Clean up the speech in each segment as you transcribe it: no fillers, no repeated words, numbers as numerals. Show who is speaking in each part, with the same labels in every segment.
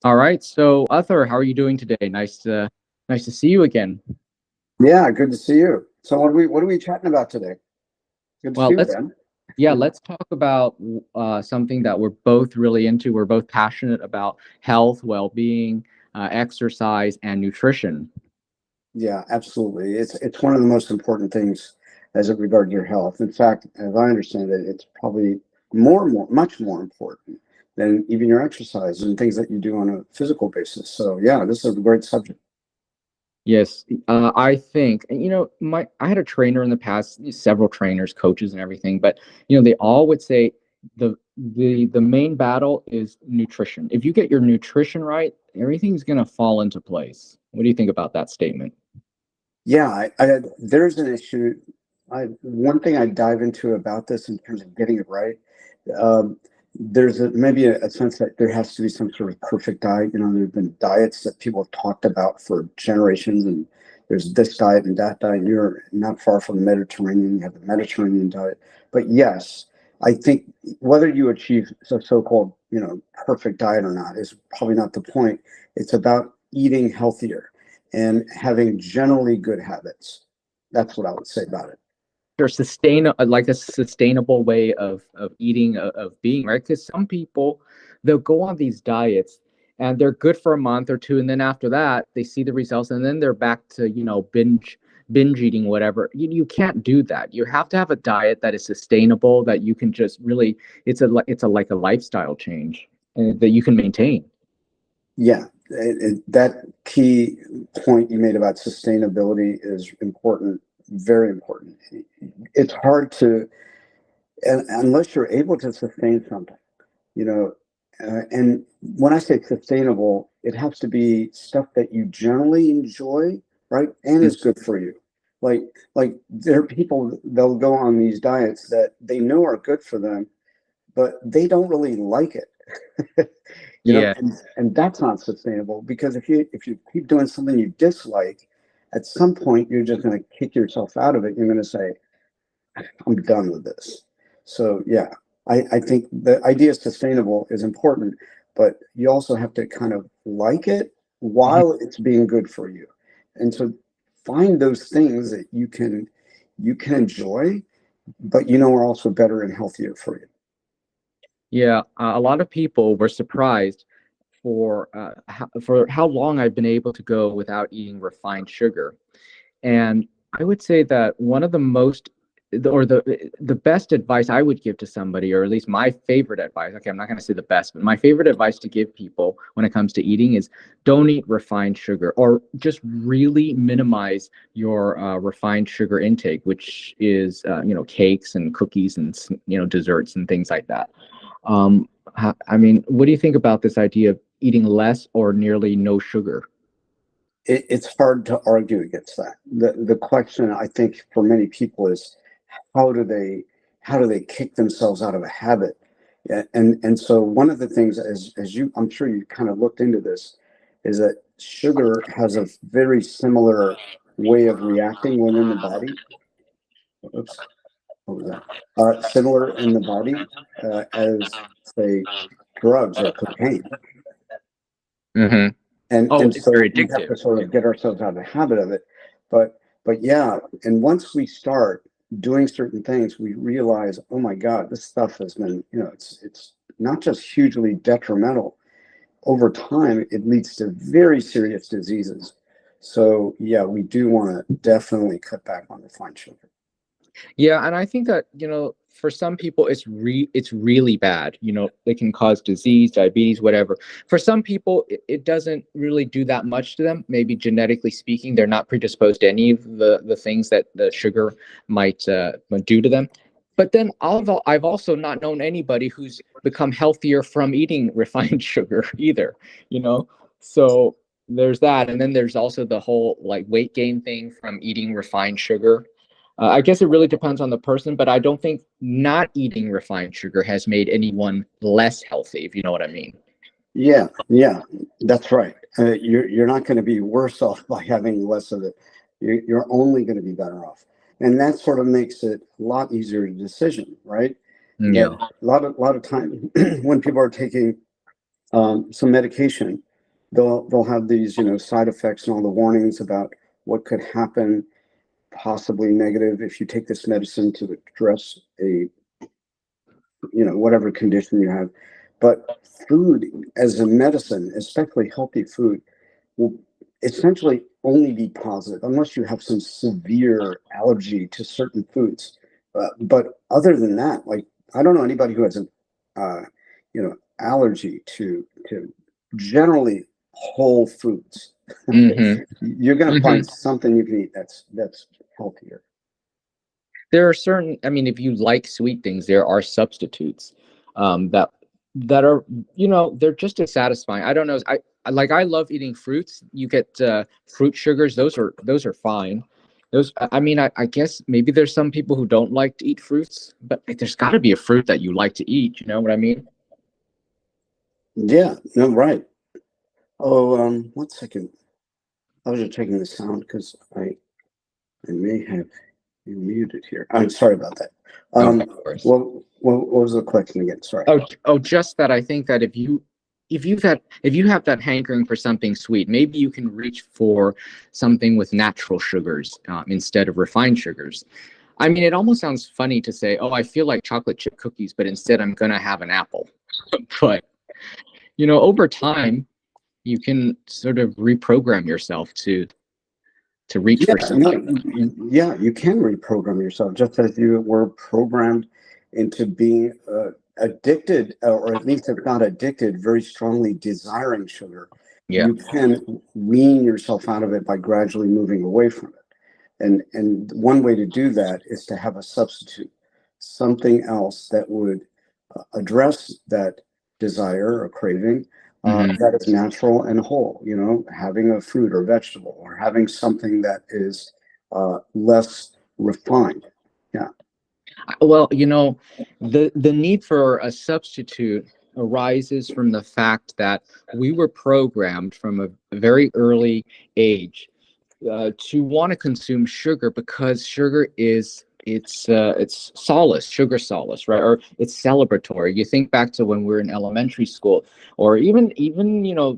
Speaker 1: All right. So, Arthur, how are you doing today? Nice to see you again.
Speaker 2: Yeah, good to see you. So what are we chatting about today? Good to see
Speaker 1: Well,
Speaker 2: you
Speaker 1: let's
Speaker 2: again.
Speaker 1: yeah, let's talk about something that we're both really into. We're both passionate about health, well-being, exercise, and nutrition.
Speaker 2: Yeah, absolutely. It's one of the most important things as it regards your health. In fact, as I understand it, it's probably much more important than even your exercise and things that you do on a physical basis. So yeah, this is a great subject.
Speaker 1: Yes, I think, and my I had a trainer in the past, several trainers, coaches, and everything, but they all would say the main battle is nutrition. If you get your nutrition right, everything's gonna fall into place. What do you think about that statement?
Speaker 2: Yeah, there's an issue. One thing I dive into about this in terms of getting it right. Um, there's maybe a sense that there has to be some sort of perfect diet. There have been diets that people have talked about for generations, and there's this diet and that diet. You're not far from the Mediterranean. You have the Mediterranean diet. But yes, I think whether you achieve so-called, perfect diet or not is probably not the point. It's about eating healthier and having generally good habits. That's what I would say about it.
Speaker 1: Or like a sustainable way of eating, of being, right? Because some people, they'll go on these diets and they're good for a month or two, and then after that they see the results, and then they're back to binge eating, whatever. You can't do that. You have to have a diet that is sustainable, that you can just really, it's a like a lifestyle change, that you can maintain.
Speaker 2: Yeah, that key point you made about sustainability is important, very important. It's hard to, unless you're able to sustain something, you know. And when I say sustainable, it has to be stuff that you generally enjoy, right, and is good for you. Like, like there are people, they'll go on these diets that they know are good for them, but they don't really like it.
Speaker 1: Yeah.
Speaker 2: And that's not sustainable, because if you keep doing something you dislike, at some point you're just going to kick yourself out of it. You're going to say, I'm done with this. So yeah, I think the idea of sustainable is important, but you also have to kind of like it while it's being good for you. And so find those things that you can enjoy, but are also better and healthier for you.
Speaker 1: Yeah, a lot of people were surprised for how long I've been able to go without eating refined sugar. And I would say that one of the most or the best advice I would give to somebody, or at least my favorite advice, okay, I'm not going to say the best, but my favorite advice to give people when it comes to eating is don't eat refined sugar, or just really minimize your refined sugar intake, which is cakes and cookies and desserts and things like that. um, I mean, what do you think about this idea of eating less or nearly no sugar?
Speaker 2: It's hard to argue against that. The question, I think, for many people is, how do they how do they kick themselves out of a habit? Yeah, and so one of the things, as you, I'm sure you kind of looked into this, is that sugar has a very similar way of reacting within the body. Oops, what was that? Similar in the body as, say, drugs or cocaine.
Speaker 1: Hmm. Oh,
Speaker 2: And
Speaker 1: it's very
Speaker 2: so we have
Speaker 1: addictive.
Speaker 2: to sort of get ourselves out of the habit of it. But yeah, and once we start doing certain things, we realize, oh my God, this stuff has been, it's not just hugely detrimental. Over time, it leads to very serious diseases. So yeah, we do want to definitely cut back on refined sugar.
Speaker 1: Yeah, and I think that, for some people it's really bad. It can cause disease, diabetes, whatever. For some people, it doesn't really do that much to them. Maybe genetically speaking, they're not predisposed to any of the things that the sugar might do to them. But then I've also not known anybody who's become healthier from eating refined sugar either, you know? So there's that. And then there's also the whole like weight gain thing from eating refined sugar. I guess it really depends on the person, but I don't think not eating refined sugar has made anyone less healthy, if you know what I mean.
Speaker 2: Yeah, yeah, that's right. You're not going to be worse off by having less of it. You're only going to be better off, and that sort of makes it a lot easier to decision, right? That
Speaker 1: Yeah.
Speaker 2: a lot of time when people are taking some medication, they'll have these, side effects and all the warnings about what could happen, possibly negative if you take this medicine to address a, whatever condition you have. But food as a medicine, especially healthy food, will essentially only be positive unless you have some severe allergy to certain foods. But other than that, like, I don't know anybody who has an uh, allergy to generally whole foods.
Speaker 1: Hmm.
Speaker 2: You're going to
Speaker 1: Hmm.
Speaker 2: find something you can eat that's healthier.
Speaker 1: There are certain, I mean, if you like sweet things, there are substitutes that are, they're just as satisfying. I don't know. I love eating fruits. You get fruit sugars. Those are fine. Those, I mean, I guess maybe there's some people who don't like to eat fruits, but there's got to be a fruit that you like to eat. You know what I mean?
Speaker 2: Yeah, no, right. Oh, 1 second. I was just checking the sound because I may have you muted here. I'm sorry about that.
Speaker 1: Oh, of course.
Speaker 2: What was the question again? Sorry.
Speaker 1: Oh, just that I think that if you have that hankering for something sweet, maybe you can reach for something with natural sugars instead of refined sugars. I mean, it almost sounds funny to say, "Oh, I feel like chocolate chip cookies, but instead I'm gonna have an apple." But over time, you can sort of reprogram yourself to reach
Speaker 2: Yeah,
Speaker 1: for
Speaker 2: no,
Speaker 1: something.
Speaker 2: yeah, you can reprogram yourself just as you were programmed into being addicted, or at least if not addicted, very strongly desiring sugar.
Speaker 1: Yeah.
Speaker 2: You can wean yourself out of it by gradually moving away from it. And one way to do that is to have a substitute, something else that would address that desire or craving,
Speaker 1: Hmm.
Speaker 2: that is natural and whole. Having a fruit or vegetable, or having something that is less refined. Yeah.
Speaker 1: Well, the need for a substitute arises from the fact that we were programmed from a very early age to want to consume sugar because sugar is it's solace, sugar solace, right? Or it's celebratory. You think back to when we were in elementary school, or even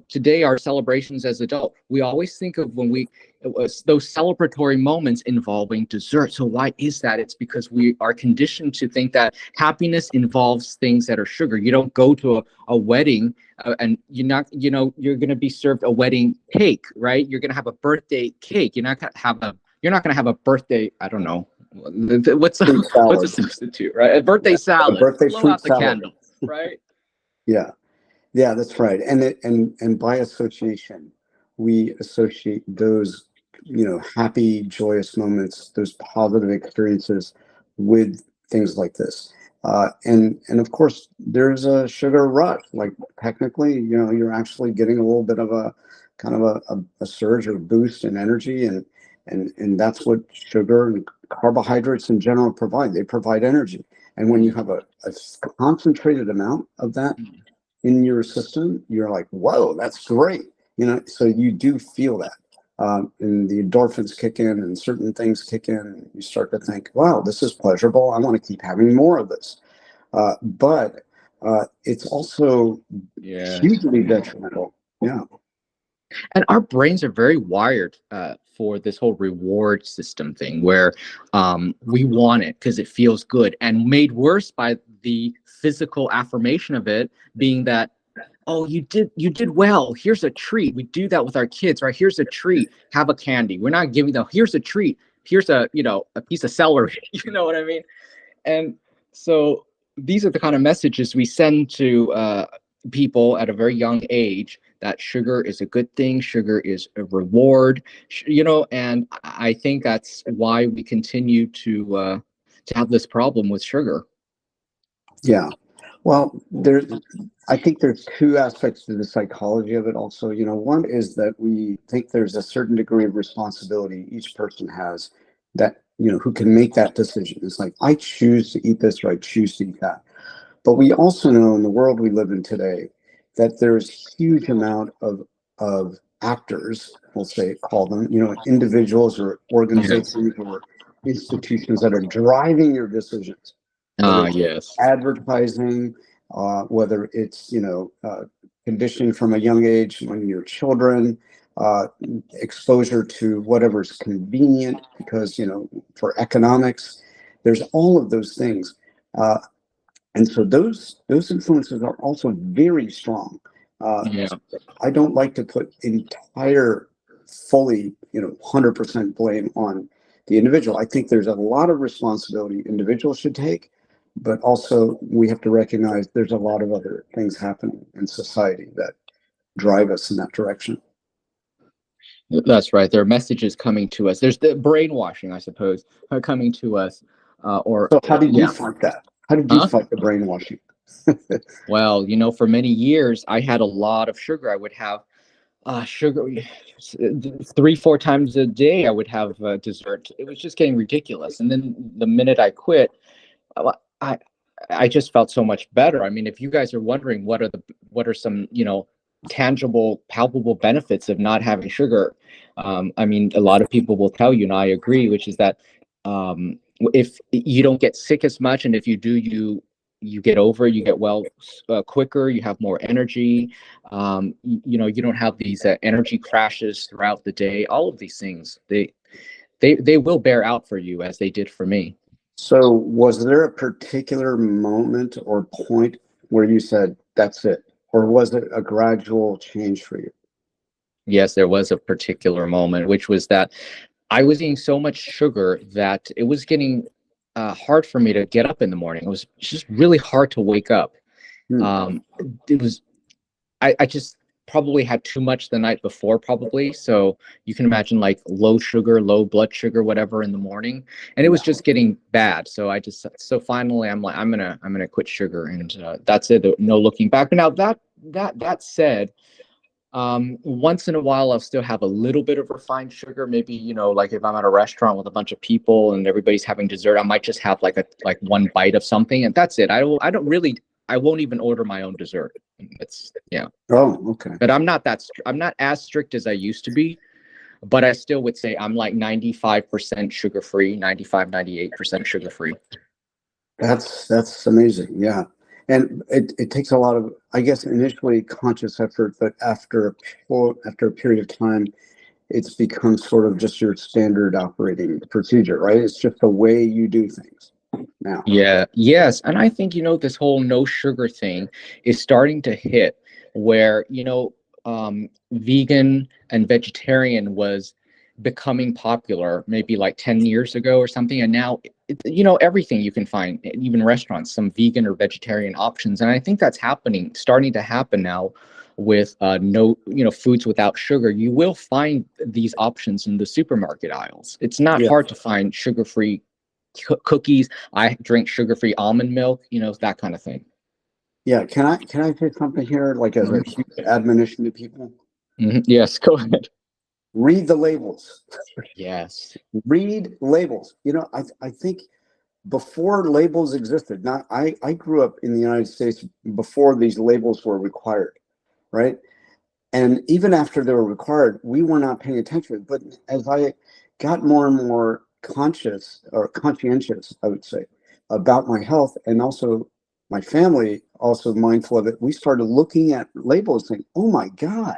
Speaker 1: today our celebrations as adult. We always think of when we it was those celebratory moments involving dessert. So why is that? It's because we are conditioned to think that happiness involves things that are sugar. You don't go to a wedding and you're going to be served a wedding cake, right? You're going to have a birthday cake. You're not going to have a birthday, I don't know, what's
Speaker 2: Fruit
Speaker 1: what's a
Speaker 2: salad.
Speaker 1: substitute, right? A birthday
Speaker 2: A
Speaker 1: salad.
Speaker 2: birthday
Speaker 1: Blow
Speaker 2: fruit
Speaker 1: out the
Speaker 2: salad.
Speaker 1: candles, right?
Speaker 2: Yeah. Yeah, that's right. And by association, we associate those, happy, joyous moments, those positive experiences with things like this. And of course, there's a sugar rush. Like, technically, you're actually getting a little bit of a kind of a surge or boost in energy, and that's what sugar and carbohydrates in general provide. They provide energy. And when you have a concentrated amount of that in your system, you're like, whoa, that's great. So you do feel that. And the endorphins kick in and certain things kick in, and you start to think, wow, this is pleasurable. I want to keep having more of this. But it's also
Speaker 1: Yeah.
Speaker 2: hugely detrimental. Yeah.
Speaker 1: And our brains are very wired for this whole reward system thing where we want it because it feels good, and made worse by the physical affirmation of it being that, oh, you did well, here's a treat. We do that with our kids, right? Here's a treat, have a candy. We're not giving them, here's a treat, here's a piece of celery. You know what I mean? And so these are the kind of messages we send to people at a very young age, that sugar is a good thing, sugar is a reward, and I think that's why we continue to have this problem with sugar.
Speaker 2: Yeah. Well, I think there's two aspects to the psychology of it also. One is that we think there's a certain degree of responsibility each person has, that, who can make that decision. It's like, I choose to eat this, or I choose to eat that. But we also know, in the world we live in today, that there's huge amount of actors, we'll say, call them, individuals or
Speaker 1: Yes.
Speaker 2: organizations or institutions that are driving your decisions, whether
Speaker 1: Ah,
Speaker 2: it's
Speaker 1: yes.
Speaker 2: advertising, whether it's, conditioning from a young age when you're children, uh, exposure to whatever's convenient because, for economics, there's all of those things. And so those influences are also very strong.
Speaker 1: Yeah.
Speaker 2: I don't like to put entire, fully, 100% blame on the individual. I think there's a lot of responsibility individuals should take, but also we have to recognize there's a lot of other things happening in society that drive us in that direction.
Speaker 1: That's right. There are messages coming to us. There's the brainwashing, I suppose, coming to us.
Speaker 2: So how did you
Speaker 1: Yeah.
Speaker 2: fight that? How did you
Speaker 1: Huh?
Speaker 2: fight the brainwashing?
Speaker 1: Well, for many years, I had a lot of sugar. I would have sugar 3, 4 times a day. I would have dessert. It was just getting ridiculous. And then the minute I quit, uh, I I just felt so much better. I mean, if you guys are wondering what are some, tangible, palpable benefits of not having sugar, I mean, a lot of people will tell you, and I agree, which is that if you don't get sick as much, and if you do, you get over it, you get well quicker, you have more energy. You don't have these energy crashes throughout the day. All of these things, they will bear out for you as they did for me.
Speaker 2: So was there a particular moment or point where you said, that's it? Or was it a gradual change for you?
Speaker 1: Yes, there was a particular moment, which was that I was eating so much sugar that it was getting hard for me to get up in the morning. It was just really hard to wake up.
Speaker 2: Hmm.
Speaker 1: It was I just probably had too much the night before, probably. So you can imagine like low sugar, low blood sugar, whatever in the morning, and it was just getting bad. So finally I'm like I'm gonna quit sugar, and that's it. No looking back. Now that said, once in a while I'll still have a little bit of refined sugar. Maybe, like if I'm at a restaurant with a bunch of people and everybody's having dessert, I might just have like one bite of something, and that's it. I won't even order my own dessert. It's yeah.
Speaker 2: Oh, okay.
Speaker 1: But I'm not as strict as I used to be, but I still would say I'm like 95% sugar free, 95, 98% sugar free.
Speaker 2: That's amazing. Yeah. And it takes a lot of, I guess, initially conscious effort, but after a period of time, it's become sort of just your standard operating procedure, right? It's just the way you do things now.
Speaker 1: Yeah, yes. And I think, this whole no sugar thing is starting to hit where, vegan and vegetarian was becoming popular maybe like 10 years ago or something. And now, everything you can find, even restaurants, some vegan or vegetarian options. And I think that's starting to happen now with no, foods without sugar. You will find these options in the supermarket aisles. It's not
Speaker 2: Yeah.
Speaker 1: hard to find sugar-free cookies. I drink sugar-free almond milk, that kind of thing.
Speaker 2: Yeah. Can I say something here, like as a huge admonition to people?
Speaker 1: Yes, go ahead.
Speaker 2: Read the labels.
Speaker 1: Yes.
Speaker 2: Read labels. I think before labels existed, not I grew up in the United States before these labels were required, right? And even after they were required, we were not paying attention. But as I got more and more conscious or conscientious, I would say, about my health and also my family, also mindful of it, we started looking at labels saying, oh my God,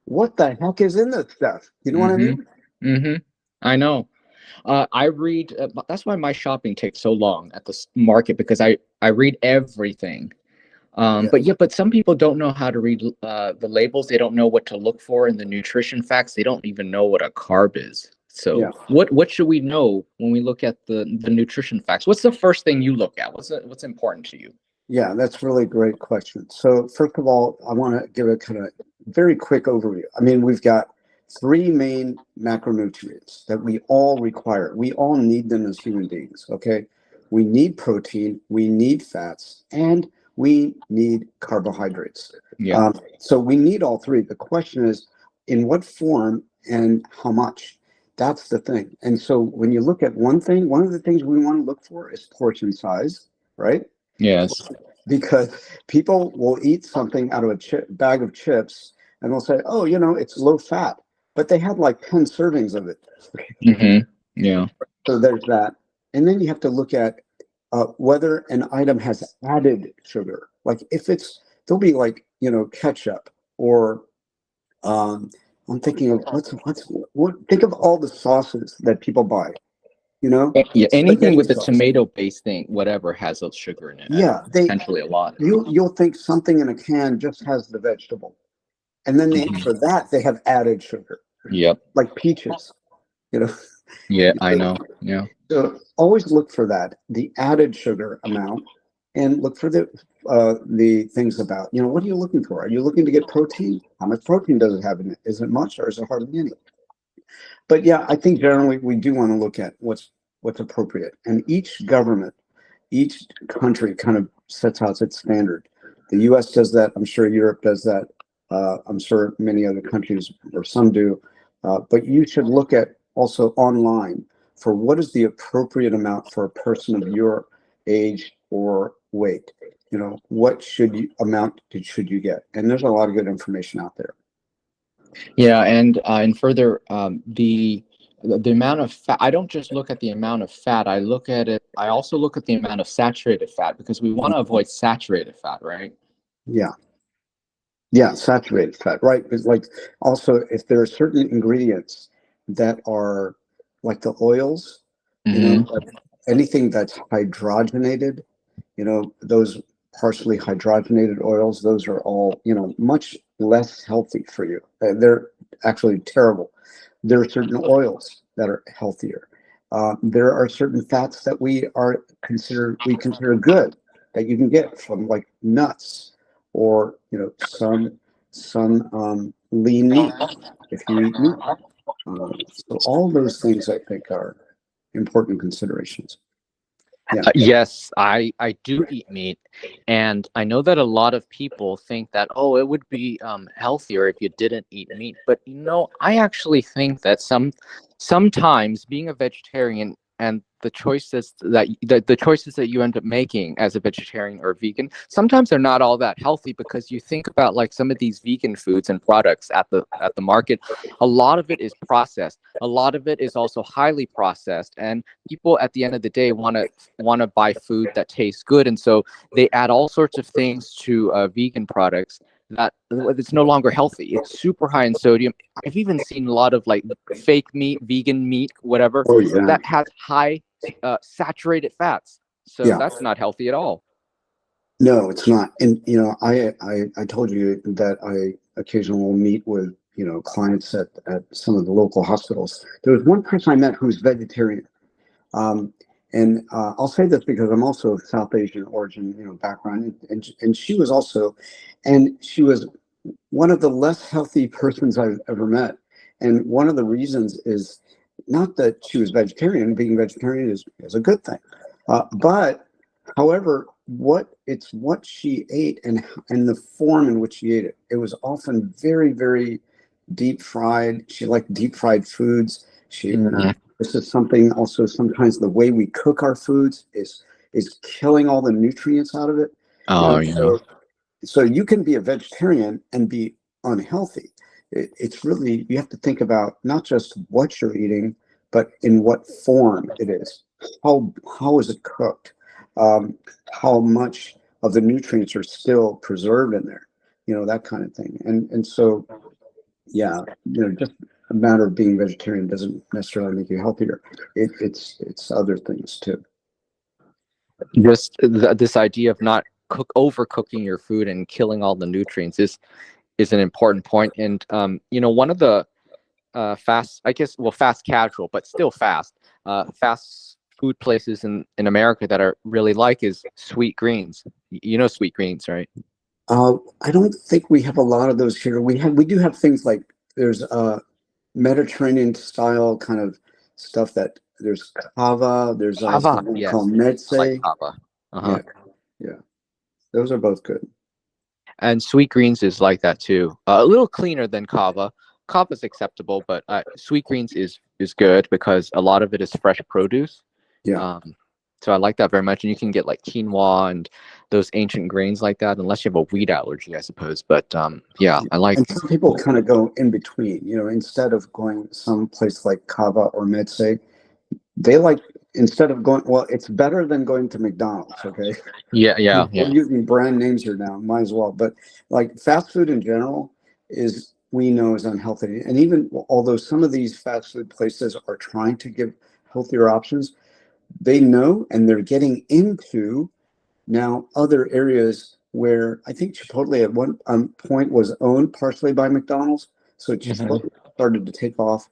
Speaker 2: what the heck is in this stuff? You know what I
Speaker 1: Mm-hmm.
Speaker 2: mean?
Speaker 1: Mm-hmm. I know. I read. That's why my shopping takes so long at the market, because I read everything.
Speaker 2: Yeah.
Speaker 1: But some people don't know how to read the labels. They don't know what to look for in the nutrition facts. They don't even know what a carb is. So
Speaker 2: Yeah.
Speaker 1: what should we know when we look at the nutrition facts? What's the first thing you look at? What's important to you?
Speaker 2: Yeah, that's really a great question. So first of all, I want to give a kind of very quick overview. I mean, we've got three main macronutrients that we all require. We all need them as human beings, okay? We need protein, we need fats, and we need carbohydrates.
Speaker 1: Yeah.
Speaker 2: So we need all three. The question is, in what form and how much? That's the thing. And so when you look at one of the things we want to look for is portion size, right?
Speaker 1: Yes.
Speaker 2: Because people will eat something out of a bag of chips and they'll say, oh, it's low fat, but they had like 10 servings of it.
Speaker 1: Mm-hmm. Yeah.
Speaker 2: So there's that. And then you have to look at whether an item has added sugar. Like if there'll be like ketchup, or I'm thinking of think of all the sauces that people buy,
Speaker 1: Yeah, anything
Speaker 2: spaghetti
Speaker 1: with the
Speaker 2: sauce.
Speaker 1: tomato-based thing, whatever, has a sugar in it, and
Speaker 2: Yeah,
Speaker 1: potentially a lot.
Speaker 2: you'll think something in a can just has the vegetable, and then
Speaker 1: Mhm.
Speaker 2: for that they have added sugar,
Speaker 1: Yep.
Speaker 2: like peaches, you know.
Speaker 1: Yeah, I know. Yeah.
Speaker 2: So always look for that, the added sugar amount, and look for the things about, what are you looking for? Are you looking to get protein? How much protein does it have in it? Is it much or is it hardly any? But yeah, I think generally we do want to look at what's appropriate, and each country kind of sets out its standard. The U.S. does that. I'm sure Europe does that. I'm sure many other countries, or some do. But you should look at also online for what is the appropriate amount for a person of your age or weight. What should you get? And there's a lot of good information out there.
Speaker 1: Yeah, and further, the amount of fat. I don't just look at the amount of fat. I look at it. I also look at the amount of saturated fat, because we want to avoid saturated fat, right?
Speaker 2: Yeah. Yeah, saturated fat, right? Because like also if there are certain ingredients that are like the oils,
Speaker 1: Hmm.
Speaker 2: like anything that's hydrogenated, those partially hydrogenated oils, those are all, much less healthy for you. They're actually terrible. There are certain oils that are healthier. There are certain fats that we consider good, that you can get from like nuts, or some lean meat if you eat meat. So all those things I think are important considerations. Yeah.
Speaker 1: Yes, I do eat meat, and I know that a lot of people think that, oh, it would be healthier if you didn't eat meat. But I actually think that sometimes being a vegetarian and the choices that you end up making as a vegetarian or vegan, sometimes they're not all that healthy, because you think about like some of these vegan foods and products at the market. A lot of it is processed. A lot of it is also highly processed, and people at the end of the day want to buy food that tastes good, and so they add all sorts of things to vegan products that it's no longer healthy. It's super high in sodium. I've even seen a lot of like fake meat, vegan meat, whatever,
Speaker 2: Oh yeah.
Speaker 1: that has high saturated fats. So
Speaker 2: Yeah.
Speaker 1: that's not healthy at all.
Speaker 2: No, it's not. And I told you that I occasionally will meet with clients at some of the local hospitals. There was one person I met who's vegetarian. And I'll say this because I'm also of South Asian origin, background, and she was one of the less healthy persons I've ever met. And one of the reasons is not that she was vegetarian. Being vegetarian is a good thing, but however, what she ate, and the form in which she ate it. It was often very, very deep fried. She liked deep fried foods.
Speaker 1: Mhm.
Speaker 2: This is something also, sometimes the way we cook our foods is killing all the nutrients out of it.
Speaker 1: Oh,
Speaker 2: So you can be a vegetarian and be unhealthy. It's really, you have to think about not just what you're eating, but in what form it is. How is it cooked? How much of the nutrients are still preserved in there? That kind of thing. And so yeah, just a matter of being vegetarian doesn't necessarily make you healthier. It's other things too.
Speaker 1: just this idea of not overcooking your food and killing all the nutrients is an important point. And one of the fast, I guess, well, fast casual, but still fast food places in America that are really like is Sweet Greens. You know Sweet Greens, right?
Speaker 2: I don't think we have a lot of those here. We do have things like, there's Mediterranean style kind of stuff, that there's kava, there's
Speaker 1: Kava,
Speaker 2: something
Speaker 1: yes,
Speaker 2: called
Speaker 1: I like
Speaker 2: medse.
Speaker 1: kava. Uh-huh.
Speaker 2: Yeah, yeah, those are both good.
Speaker 1: And Sweet Greens is like that too. A little cleaner than kava. Kava's acceptable, but Sweet Greens is good because a lot of it is fresh produce.
Speaker 2: Yeah.
Speaker 1: Um, so I like that very much. And you can get like quinoa and those ancient grains like that, unless you have a wheat allergy, I suppose. But yeah, I like.
Speaker 2: And some people kind of go in between, instead of going someplace like kava or medse, they like instead of going, well, it's better than going to McDonald's. Okay.
Speaker 1: Yeah.
Speaker 2: We're using brand names here now, might as well. But like fast food in general is, we know, is unhealthy. And even although some of these fast food places are trying to give healthier options, they know, and they're getting into now other areas where I think Chipotle at one point was owned partially by McDonald's. So
Speaker 1: Hmm.
Speaker 2: Chipotle started to take off.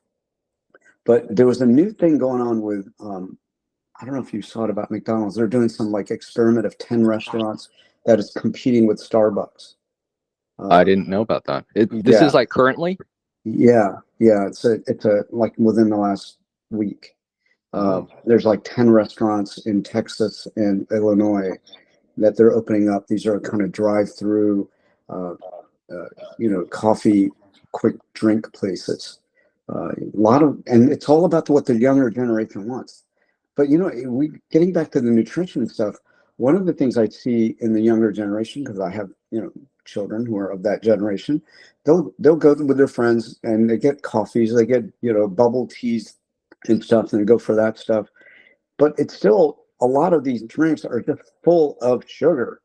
Speaker 2: But there was a new thing going on with, I don't know if you saw it about McDonald's. They're doing some like experiment of 10 restaurants that is competing with Starbucks.
Speaker 1: I
Speaker 2: Uh,
Speaker 1: didn't know about that. This
Speaker 2: yeah,
Speaker 1: is like currently.
Speaker 2: yeah. It's a like within the last week.
Speaker 1: Oh,
Speaker 2: There's like 10 restaurants in Texas and Illinois that they're opening up. These are kind of drive-through, uh, coffee, quick drink places. A lot of, and it's all about what the younger generation wants. But we getting back to the nutrition stuff. One of the things I see in the younger generation, because I have children who are of that generation, they'll go with their friends and they get coffees, they get bubble teas and stuff, and they go for that stuff. But it's still, a lot of these drinks are just full of sugar.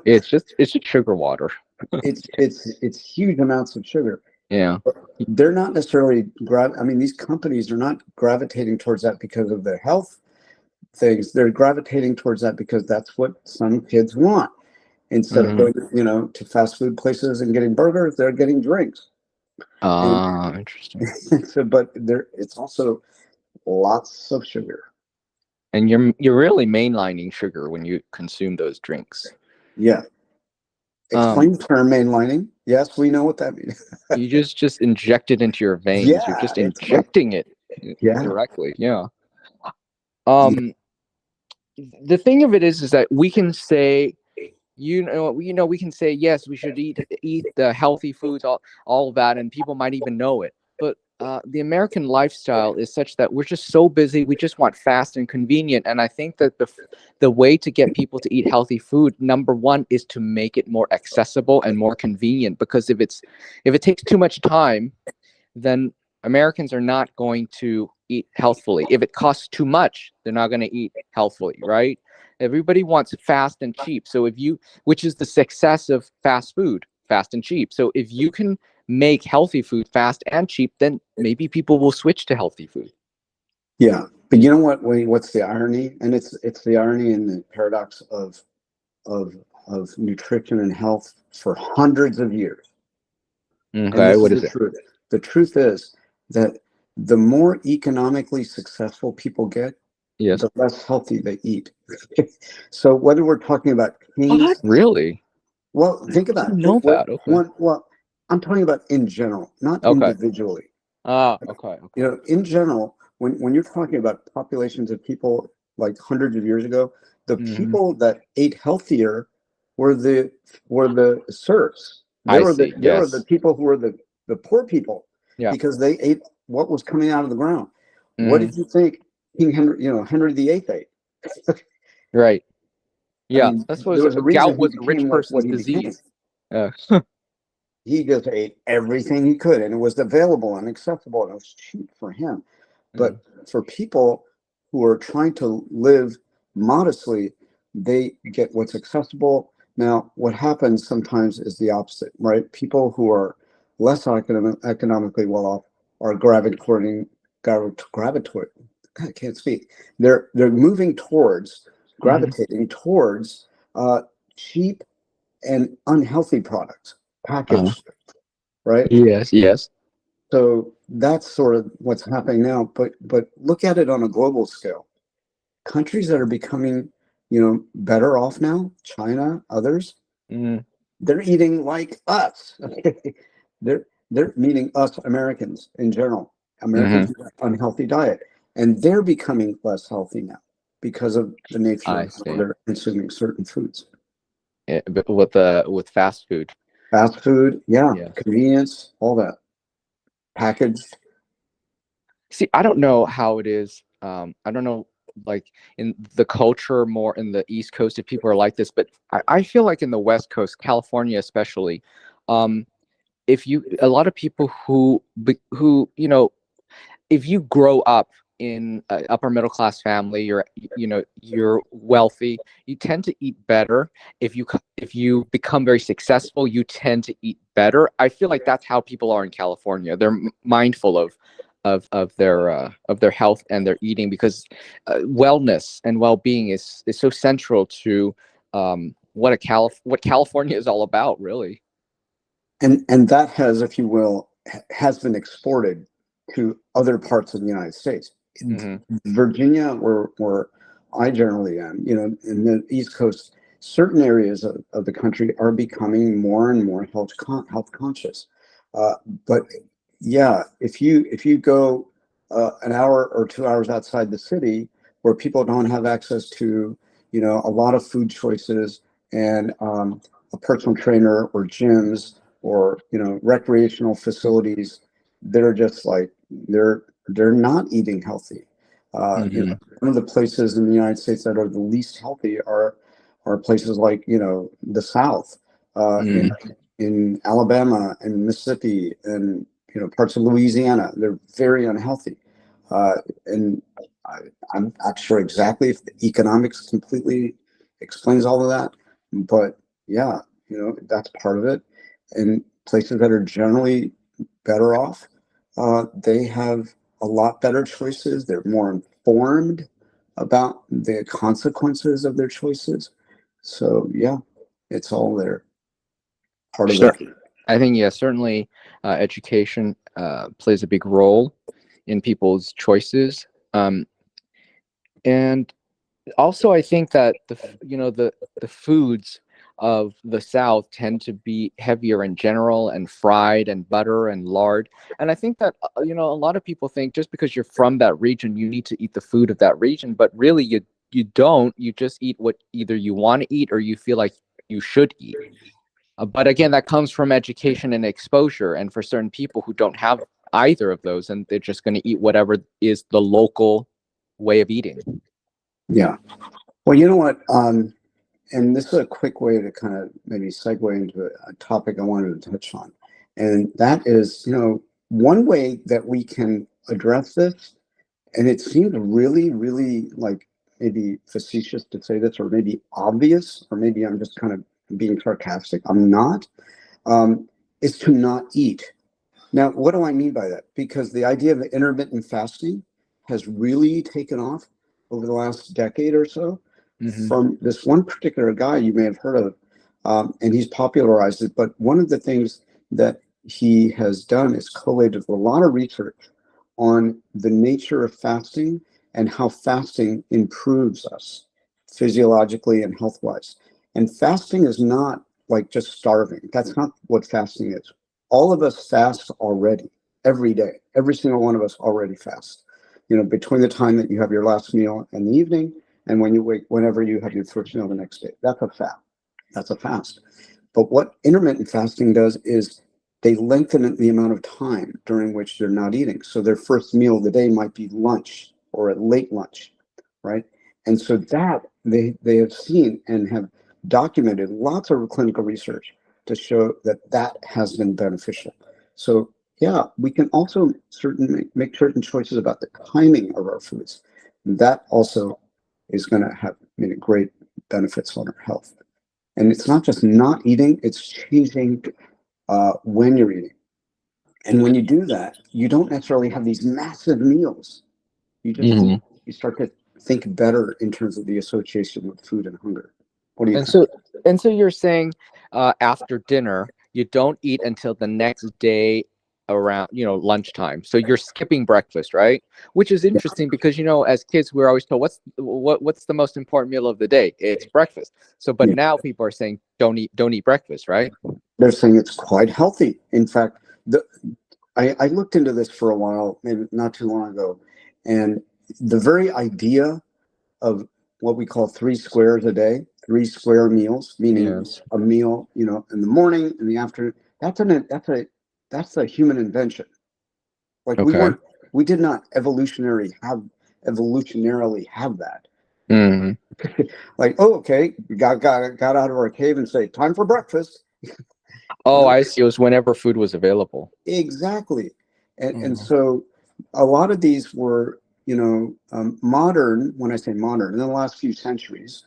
Speaker 1: it's just sugar water.
Speaker 2: It's huge amounts of sugar.
Speaker 1: Yeah.
Speaker 2: They're not necessarily I mean, these companies are not gravitating towards that because of their health things. They're gravitating towards that because that's what some kids want. Instead of
Speaker 1: Hmm.
Speaker 2: going, to fast food places and getting burgers, they're getting drinks. And
Speaker 1: Interesting.
Speaker 2: so, but it's also lots of sugar.
Speaker 1: And you're really mainlining sugar when you consume those drinks.
Speaker 2: Yeah.
Speaker 1: Um,
Speaker 2: Explain term mainlining. Yes, we know what that means.
Speaker 1: you just inject it into your veins. You're
Speaker 2: Yeah,
Speaker 1: just
Speaker 2: it's like,
Speaker 1: injecting it
Speaker 2: yeah,
Speaker 1: directly. Yeah.
Speaker 2: yeah,
Speaker 1: Um, the thing of it is that we can say, we can say yes, we should eat the healthy foods, all of that, and people might even know it. But the American lifestyle is such that we're just so busy. We just want fast and convenient. And I think that the way to get people to eat healthy food, number one, is to make it more accessible and more convenient. Because if it takes too much time, then Americans are not going to eat healthfully. If it costs too much, they're not going to eat healthfully, right? Everybody wants fast and cheap. So which is the success of fast food, fast and cheap. So if you can make healthy food fast and cheap, then maybe people will switch to healthy food.
Speaker 2: yeah. But you know what? What's the irony? And it's the irony and the paradox of nutrition and health for hundreds of years. And
Speaker 1: Okay,
Speaker 2: this is
Speaker 1: what
Speaker 2: the
Speaker 1: is it?
Speaker 2: truth. The truth is that the more economically successful people get,
Speaker 1: Yes.
Speaker 2: the less healthy they eat. So whether we're talking about
Speaker 1: What?
Speaker 2: kings,
Speaker 1: Really?
Speaker 2: well, think
Speaker 1: I
Speaker 2: about
Speaker 1: didn't
Speaker 2: it.
Speaker 1: know that. Okay.
Speaker 2: Well, I'm talking about in general, not
Speaker 1: Okay.
Speaker 2: individually.
Speaker 1: Okay.
Speaker 2: In general, when you're talking about populations of people like hundreds of years ago, the
Speaker 1: Hmm.
Speaker 2: people that ate healthier were the serfs. They
Speaker 1: I
Speaker 2: were
Speaker 1: see.
Speaker 2: the
Speaker 1: Yes.
Speaker 2: people who were the poor people
Speaker 1: Yeah.
Speaker 2: because they ate what was coming out of the ground. What
Speaker 1: Hmm.
Speaker 2: did you think King Henry, Henry VIII ate?
Speaker 1: Right.
Speaker 2: I
Speaker 1: Yeah.
Speaker 2: mean,
Speaker 1: That's
Speaker 2: there
Speaker 1: what
Speaker 2: was a reason
Speaker 1: gout
Speaker 2: he
Speaker 1: was a rich
Speaker 2: became what
Speaker 1: person's
Speaker 2: he became.
Speaker 1: disease. Yeah.
Speaker 2: He just ate everything he could, and it was available and accessible, and it was cheap for him.
Speaker 1: Mm.
Speaker 2: But for people who are trying to live modestly, they get what's accessible. Now, what happens sometimes is the opposite, right? People who are less economically well off are gravitating. I can't speak. They're moving towards,
Speaker 1: Hmm.
Speaker 2: gravitating towards cheap and unhealthy products,
Speaker 1: Uh,
Speaker 2: packaged, right?
Speaker 1: yes. Yes.
Speaker 2: So that's sort of what's happening now. But look at it on a global scale. Countries that are becoming, better off now, China, others,
Speaker 1: Mm.
Speaker 2: they're eating like us. They're meaning us Americans in general.
Speaker 1: Hmm.
Speaker 2: Americans with an unhealthy diet, and they're becoming less healthy now because of the nature
Speaker 1: I
Speaker 2: of how
Speaker 1: see.
Speaker 2: they're consuming certain foods.
Speaker 1: Yeah, but with fast food.
Speaker 2: Fast food, yeah,
Speaker 1: Yeah.
Speaker 2: convenience, all that packaged.
Speaker 1: See, I don't know how it is. I don't know, like in the culture more in the East Coast, if people are like this, but I feel like in the West Coast, California especially, um, if you a lot of people who if you grow up in a upper middle class family, you're wealthy, you tend to eat better. If you become very successful, you tend to eat better. I feel like that's how people are in California. They're mindful of their health and their eating, because wellness and well-being is so central to what California is all about, really.
Speaker 2: And that has, if you will, has been exported to other parts of the United States.
Speaker 1: Hmm.
Speaker 2: Virginia, where I generally am, in the East Coast, certain areas of the country are becoming more and more health conscious. Uh, but yeah, if you go an hour or 2 hours outside the city, where people don't have access to, a lot of food choices and a personal trainer or gyms or recreational facilities, they're just like they're not eating healthy.
Speaker 1: Hmm.
Speaker 2: One of the places in the United States that are the least healthy are places like the South,
Speaker 1: Hmm.
Speaker 2: in Alabama and Mississippi and parts of Louisiana. They're very unhealthy, and I, I'm not sure exactly if the economics completely explains all of that, but yeah, that's part of it. And places that are generally better off, they have a lot better choices. They're more informed about the consequences of their choices. So yeah, it's all there. Part of
Speaker 1: Sure.
Speaker 2: the
Speaker 1: I think, yeah, certainly education plays a big role in people's choices. And also, I think that the foods of the South tend to be heavier in general, and fried, and butter, and lard. And I think that a lot of people think just because you're from that region, you need to eat the food of that region, but really you don't. You just eat what either you want to eat or you feel like you should eat. But again, that comes from education and exposure. And for certain people who don't have either of those, and they're just going to eat whatever is the local way of eating.
Speaker 2: Yeah. Well, you know what? And this is a quick way to kind of maybe segue into a topic I wanted to touch on. And that is, one way that we can address this, and it seems really, really like maybe facetious to say this, or maybe obvious, or maybe I'm just kind of being sarcastic. I'm not, is to not eat. Now, what do I mean by that? Because the idea of intermittent fasting has really taken off over the last decade or so,
Speaker 1: Hmm.
Speaker 2: from this one particular guy you may have heard of, and he's popularized it. But one of the things that he has done is collated a lot of research on the nature of fasting and how fasting improves us physiologically and health wise. And fasting is not like just starving. That's not what fasting is. All of us fast already, every day. Every single one of us already fast. Between the time that you have your last meal in the evening and when you wake, whenever you have your first meal the next day, that's a fast. That's a fast. But what intermittent fasting does is they lengthen the amount of time during which they're not eating. So their first meal of the day might be lunch or a late lunch, right? And so that they have seen and have documented lots of clinical research to show that that has been beneficial. So yeah, we can also make certain choices about the timing of our foods. That also is going to have great benefits on our health. And it's not just not eating; it's changing when you're eating. And when you do that, you don't necessarily have these massive meals. You just
Speaker 1: Hmm.
Speaker 2: you start to think better in terms of the association with food and hunger. What do you
Speaker 1: And
Speaker 2: think?
Speaker 1: so, and so you're saying after dinner, you don't eat until the next day around, lunchtime. So you're skipping breakfast, right? Which is
Speaker 2: Yeah,
Speaker 1: interesting because, as kids, we're always told what's the most important meal of the day? It's breakfast. So, but
Speaker 2: yeah.
Speaker 1: now people are saying don't eat breakfast, right?
Speaker 2: They're saying it's quite healthy. In fact, I looked into this for a while, maybe not too long ago, and the very idea of what we call three squares a day, three square meals, meaning
Speaker 1: Yes.
Speaker 2: a meal, in the morning, in the afternoon. That's a human invention. Like
Speaker 1: Okay.
Speaker 2: we did not evolutionarily have that.
Speaker 1: Hmm.
Speaker 2: Like, oh, okay, we got out of our cave and say, time for breakfast.
Speaker 1: Oh,
Speaker 2: No,
Speaker 1: I see. It was whenever food was available.
Speaker 2: exactly. And
Speaker 1: Hmm.
Speaker 2: so a lot of these were. modern, when I say modern, in the last few centuries,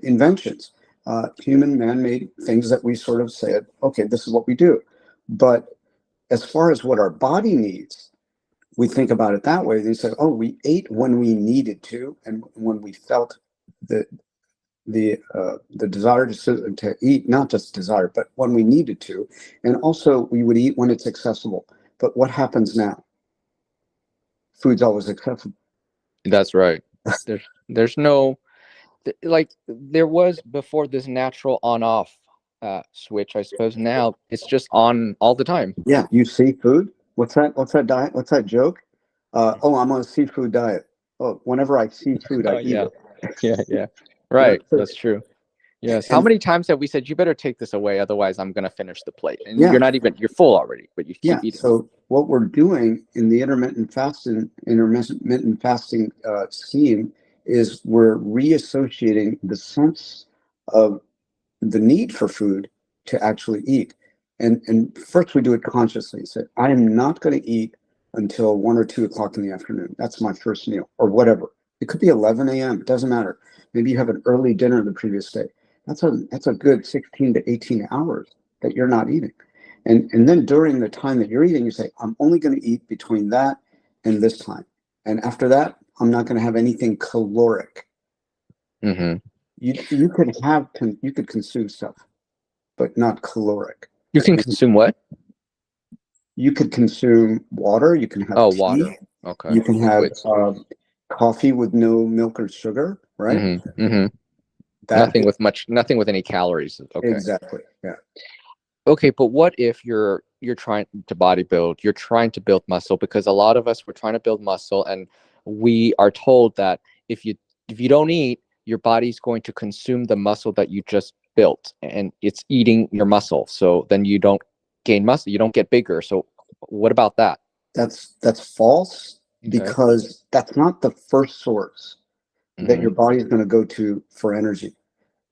Speaker 2: inventions, human man-made things that we sort of said, okay, this is what we do. But as far as what our body needs, we think about it that way. They say, oh, we ate when we needed to, and when we felt the the desire to eat, not just desire, but when we needed to, and also we would eat when it's accessible. But what happens now? Food's always accessible.
Speaker 1: That's right. There's no like there was before this natural on off switch. I suppose now it's just on all the time.
Speaker 2: Yeah, you see food. What's that? What's that diet? What's that joke? Oh, I'm on a seafood diet. Oh, whenever I see food,
Speaker 1: Oh
Speaker 2: I eat
Speaker 1: yeah,
Speaker 2: it.
Speaker 1: yeah.
Speaker 2: Yeah,
Speaker 1: Right, that's true. Yes. How
Speaker 2: and
Speaker 1: many times have we said you better take this away, otherwise I'm gonna finish the plate, and
Speaker 2: yeah,
Speaker 1: you're full already, but you
Speaker 2: yeah.
Speaker 1: keep eating.
Speaker 2: So what we're doing in the intermittent fasting scheme is we're reassociating the sense of the need for food to actually eat. And first we do it consciously. Say, I am not going to eat until 1 or 2 o'clock in the afternoon. That's my first meal, or whatever. It could be 11 a.m. It doesn't matter. Maybe you have an early dinner the previous day. That's a good 16 to 18 hours that you're not eating. And then during the time that you're eating, you say, I'm only going to eat between that and this time. And after that, I'm not going to have anything caloric.
Speaker 1: Mm-hmm.
Speaker 2: You could consume stuff, but not caloric.
Speaker 1: You can consume what?
Speaker 2: You could consume water. You can have
Speaker 1: Oh,
Speaker 2: tea.
Speaker 1: water. Okay,
Speaker 2: You can have
Speaker 1: liquids.
Speaker 2: coffee with no milk or sugar. Right.
Speaker 1: Mm-hmm. Mm-hmm.
Speaker 2: That
Speaker 1: Nothing with any calories. Okay.
Speaker 2: exactly. Yeah.
Speaker 1: Okay, but what if you're trying to bodybuild, you're trying to build muscle, because a lot of us we're trying to build muscle, and we are told that if you don't eat, your body's going to consume the muscle that you just built, and it's eating your muscle. So then you don't gain muscle, you don't get bigger. So what about that?
Speaker 2: That's false,
Speaker 1: Okay.
Speaker 2: because that's not the first source that
Speaker 1: Mm-hmm.
Speaker 2: your body is going to go to for energy.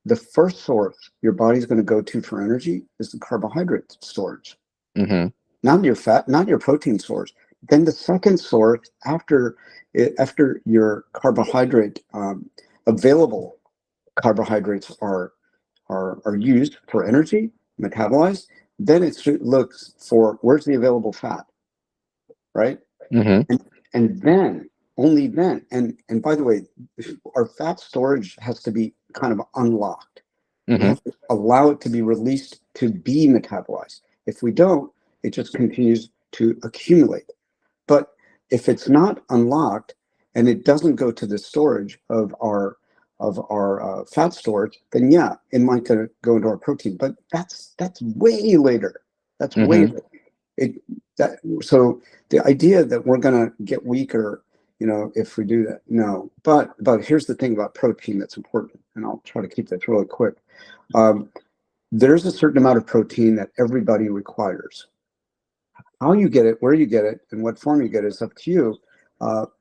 Speaker 2: The first source your body's going to go to for energy is the carbohydrate storage,
Speaker 1: Mm-hmm.
Speaker 2: not your fat, not your protein source. Then the second source after your carbohydrate available carbohydrates are used for energy, metabolized. Then it looks for where's the available fat, right?
Speaker 1: Mm-hmm.
Speaker 2: And then only then, and by the way, our fat storage has to be kind of unlocked. We
Speaker 1: Mm-hmm.
Speaker 2: have to allow it to be released to be metabolized. If we don't, it just continues to accumulate. But if it's not unlocked and it doesn't go to the storage of our fat storage, then yeah, it might go into our protein. But that's way later. That's way
Speaker 1: Mm-hmm.
Speaker 2: later. It that so the idea that we're gonna get weaker, if we do that, no. But here's the thing about protein that's important, and I'll try to keep this really quick. Um, there's a certain amount of protein that everybody requires. How you get it, where you get it, and what form you get it is up to you.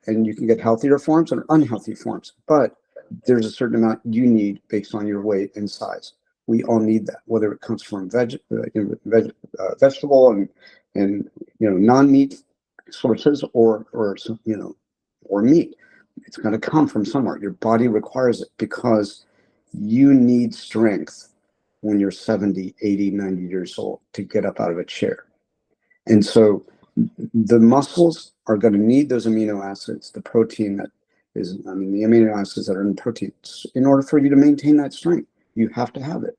Speaker 2: And you can get healthier forms and unhealthy forms. But there's a certain amount you need based on your weight and size. We all need that, whether it comes from vegetable and non-meat sources or meat. It's going to come from somewhere. Your body requires it because you need strength when you're 70, 80, 90 years old to get up out of a chair. And so the muscles are going to need those amino acids, the protein the amino acids that are in proteins, in order for you to maintain that strength. You have to have it.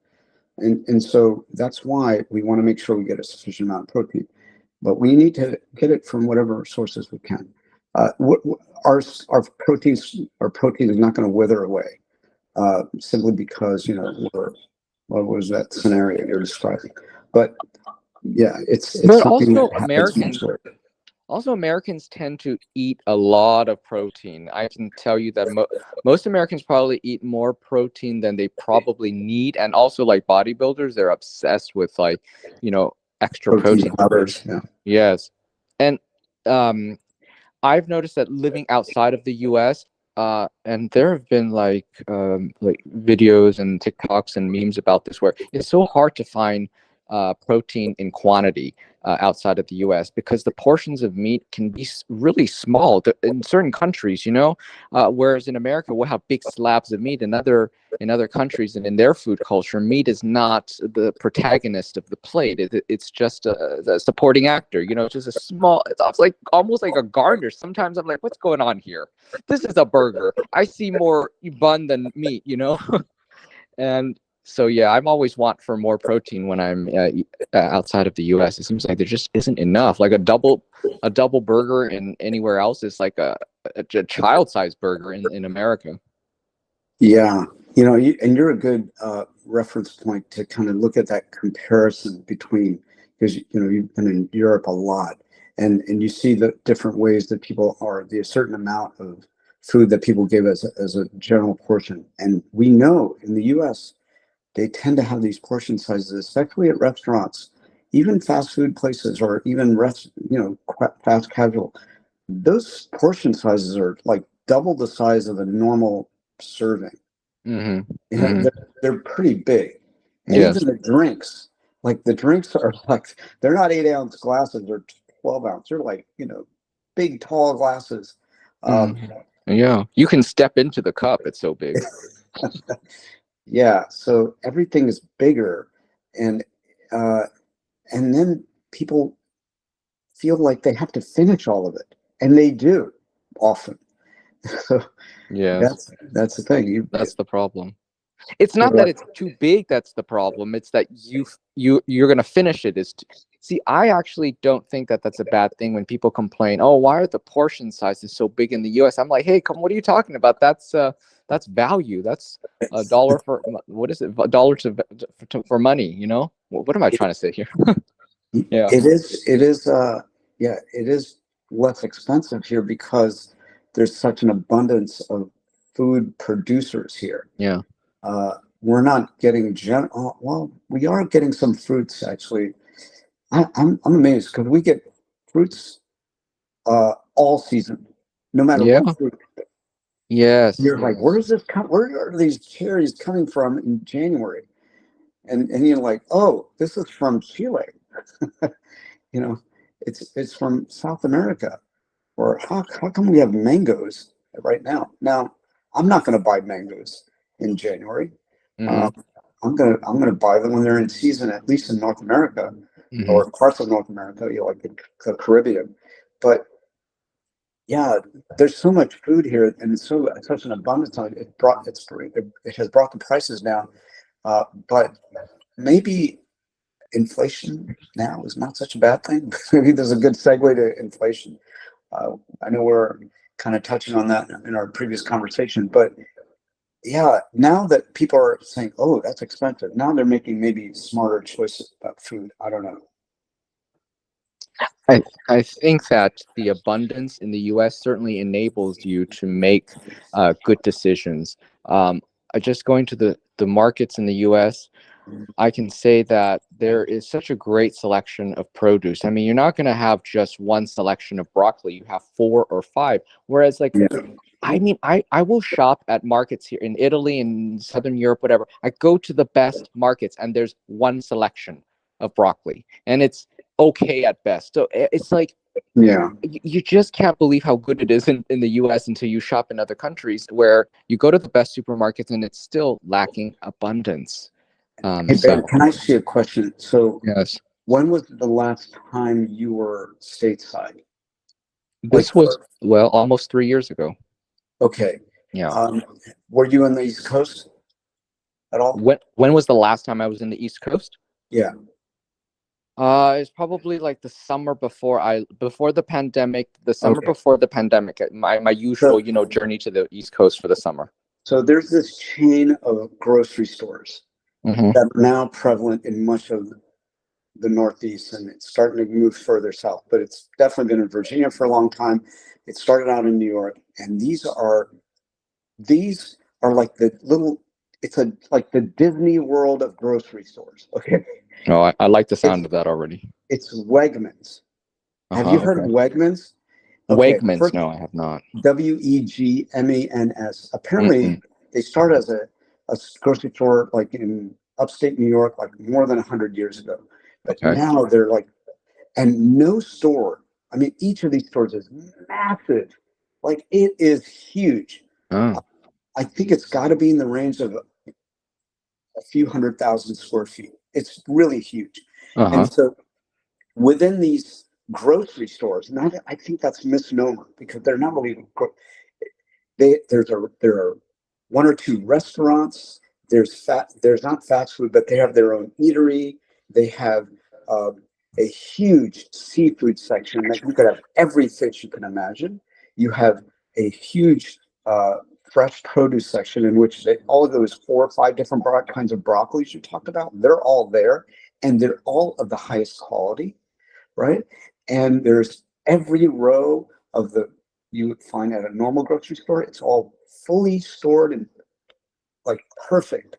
Speaker 2: And so that's why we want to make sure we get a sufficient amount of protein. But we need to get it from whatever sources we can. Our protein is not going to wither away simply because what was that scenario you're describing? But yeah, it's
Speaker 1: But
Speaker 2: something that
Speaker 1: also
Speaker 2: happens naturally.
Speaker 1: Americans tend to eat a lot of protein. I can tell you that most Americans probably eat more protein than they probably need. And also, like bodybuilders, they're obsessed with extra
Speaker 2: Protein
Speaker 1: protein.
Speaker 2: powders. Yeah.
Speaker 1: Yes. And I've noticed that living outside of the US, and there have been like videos and TikToks and memes about this where it's so hard to find protein in quantity outside of the US, because the portions of meat can be really small in certain countries, whereas in America we'll have big slabs of meat. In other countries and in their food culture, meat is not the protagonist of the plate. It's just a supporting actor. It's just a small. It's almost like a garnish. Sometimes I'm like, what's going on here? This is a burger. I see more bun than meat. And so yeah, I'm always want for more protein when I'm outside of the U.S. It seems like there just isn't enough. Like a double burger in anywhere else is like a child-sized burger in America.
Speaker 2: Yeah, and you're a good reference point to kind of look at that comparison between, because you've been in Europe a lot, and you see the different ways that people are, the certain amount of food that people give as a general portion, and we know in the U.S. they tend to have these portion sizes, especially at restaurants, even fast food places, or even fast casual. Those portion sizes are like double the size of a normal serving.
Speaker 1: Mm-hmm.
Speaker 2: They're pretty big. And
Speaker 1: Yes.
Speaker 2: even the drinks are like, they're not 8-ounce glasses, they're 12-ounce. They're like, big, tall glasses.
Speaker 1: Yeah, you can step into the cup. It's so big.
Speaker 2: Yeah, so everything is bigger, and uh, and then people feel like they have to finish all of it, and they do often. So
Speaker 1: Yes,
Speaker 2: that's the thing.
Speaker 1: that's the problem. It's
Speaker 2: You're
Speaker 1: not that
Speaker 2: right.
Speaker 1: it's too big that's the problem. It's that you're gonna finish it. See, I actually don't think that that's a bad thing when people complain. Oh, why are the portion sizes so big in the U.S.? I'm like, hey, come, what are you talking about? That's value. That's a dollar for what is it? A dollar for money. What am I trying to say here? Yeah.
Speaker 2: It is yeah, it is less expensive here because there's such an abundance of food producers here.
Speaker 1: Yeah.
Speaker 2: We're not getting well, we are getting some fruits actually. I'm amazed because we get fruits all season, no matter
Speaker 1: Yeah.
Speaker 2: what fruit.
Speaker 1: Yes.
Speaker 2: You're like,
Speaker 1: Yes.
Speaker 2: where are these cherries coming from in January? And you're like, oh, this is from Chile. you know, it's from South America. Or how come we have mangoes right now? Now, I'm not going to buy mangoes in January.
Speaker 1: Mm-hmm.
Speaker 2: Um, I'm gonna buy them when they're in season, at least in North America
Speaker 1: Mm-hmm.
Speaker 2: or parts of North America, like the Caribbean. But yeah, there's so much food here, and it's such an abundance of it. It has brought the prices down. But maybe inflation now is not such a bad thing. Maybe there's a good segue to inflation. I know we're kind of touching on that in our previous conversation, but yeah, now that people are saying, "Oh, that's expensive," now they're making maybe smarter choices about food. I don't know.
Speaker 1: I think that the abundance in the U.S. certainly enables you to make good decisions. Just going to the markets in the U.S., I can say that there is such a great selection of produce. I mean, you're not going to have just one selection of broccoli. You have four or five. Whereas, like,
Speaker 2: Yeah,
Speaker 1: I mean, I will shop at markets here in Italy and Southern Europe, whatever. I go to the best markets and there's one selection of broccoli and it's okay at best. So it's like
Speaker 2: yeah.
Speaker 1: you just can't believe how good it is in the US until you shop in other countries where you go to the best supermarkets and it's still lacking abundance.
Speaker 2: Hey Ben,
Speaker 1: So
Speaker 2: can I ask you a question? So,
Speaker 1: yes,
Speaker 2: when was the last time you were stateside? Like,
Speaker 1: this was, well, almost 3 years ago.
Speaker 2: okay,
Speaker 1: Yeah.
Speaker 2: um, were you on the East Coast at all?
Speaker 1: When was the last time I was in the East Coast?
Speaker 2: Yeah.
Speaker 1: It's probably like the summer before the pandemic, the summer
Speaker 2: Okay.
Speaker 1: before the pandemic, my usual,
Speaker 2: So,
Speaker 1: journey to the East Coast for the summer.
Speaker 2: so there's this chain of grocery stores
Speaker 1: Hmm.
Speaker 2: that are now prevalent in much of the Northeast, and it's starting to move further south. But it's definitely been in Virginia for a long time. It started out in New York, and these are like the little. It's like the Disney World of grocery stores. Okay,
Speaker 1: Oh, I like the
Speaker 2: it's
Speaker 1: sound of that already.
Speaker 2: it's Wegmans. Have you
Speaker 1: Uh-huh,
Speaker 2: heard of
Speaker 1: okay.
Speaker 2: Wegmans? Okay,
Speaker 1: Wegmans,
Speaker 2: first
Speaker 1: no, I have not.
Speaker 2: Wegmans. Apparently,
Speaker 1: Mm-mm.
Speaker 2: they started as a grocery store like in upstate New York, like more than 100 years ago. But
Speaker 1: Okay.
Speaker 2: now they're like, and no store. I mean, each of these stores is massive. Like it is huge.
Speaker 1: Oh.
Speaker 2: I think it's got to be in the range of a few 100,000 square feet. It's really huge. And
Speaker 1: Uh-huh.
Speaker 2: so within these grocery stores, and I think that's a misnomer because they're not really, there are one or two restaurants. There's not fast food, but they have their own eatery. They have a huge seafood section that you could have every fish you can imagine. You have a huge fresh produce section in which all of those 4 or 5 different kinds of broccolis you talked about, they're all there, and they're all of the highest quality, right? And there's every row of the you would find at a normal grocery store. It's all fully stored and like perfect.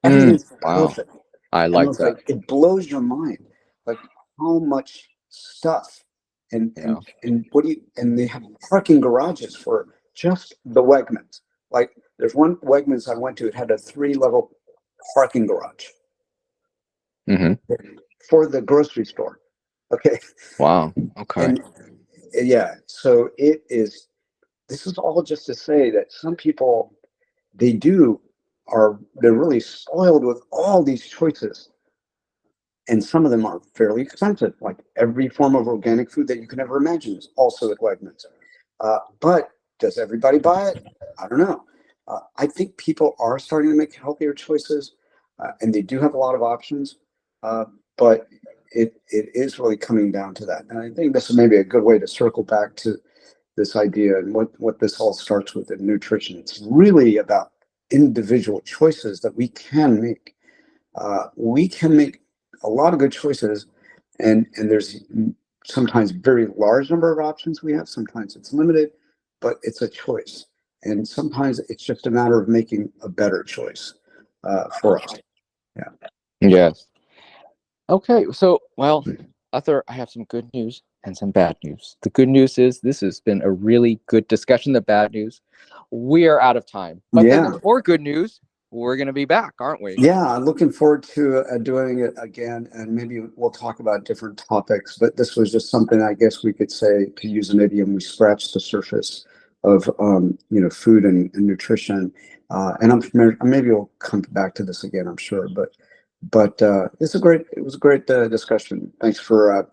Speaker 2: Everything's
Speaker 1: Wow.
Speaker 2: perfect.
Speaker 1: I
Speaker 2: And
Speaker 1: like
Speaker 2: it's
Speaker 1: that.
Speaker 2: like it blows your mind, like how much stuff and
Speaker 1: Yeah.
Speaker 2: and they have parking garages for just the Wegmans. Like there's one Wegmans I went to, it had a 3-level parking garage
Speaker 1: Mm-hmm.
Speaker 2: for the grocery store. Okay.
Speaker 1: Wow. Okay.
Speaker 2: And yeah, so it is, this is all just to say that some people, they do they're really spoiled with all these choices, and some of them are fairly expensive, like every form of organic food that you can ever imagine is also at Wegmans. But does everybody buy it? I don't know. I think people are starting to make healthier choices, and they do have a lot of options. But it is really coming down to that, and I think this is maybe a good way to circle back to this idea and what this all starts with in nutrition. It's really about individual choices that we can make. We can make a lot of good choices, and there's sometimes very large number of options we have. Sometimes it's limited, but it's a choice, and sometimes it's just a matter of making a better choice for us. Yeah.
Speaker 1: Yes. Okay. So, well, Arthur, I have some good news and some bad news. The good news is this has been a really good discussion. The bad news, we are out of time. But then
Speaker 2: Yeah.
Speaker 1: the more good news, we're going to be back, aren't we?
Speaker 2: Yeah, I'm looking forward to doing it again, and maybe we'll talk about different topics. But this was just something I guess we could say, to use an idiom, we scratched the surface of food and nutrition. And maybe we'll come back to this again, I'm sure. But it was a great discussion. Thanks for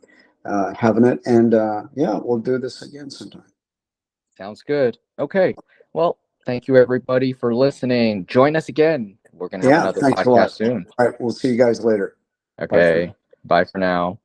Speaker 2: having it, and yeah, we'll do this again sometime.
Speaker 1: Sounds good. Okay. Well, thank you everybody for listening. Join us again. We're going to have
Speaker 2: Yeah,
Speaker 1: another
Speaker 2: thanks a
Speaker 1: podcast
Speaker 2: lot.
Speaker 1: soon.
Speaker 2: All right, we'll see you guys later. Bye for now.
Speaker 1: Okay. Bye for now.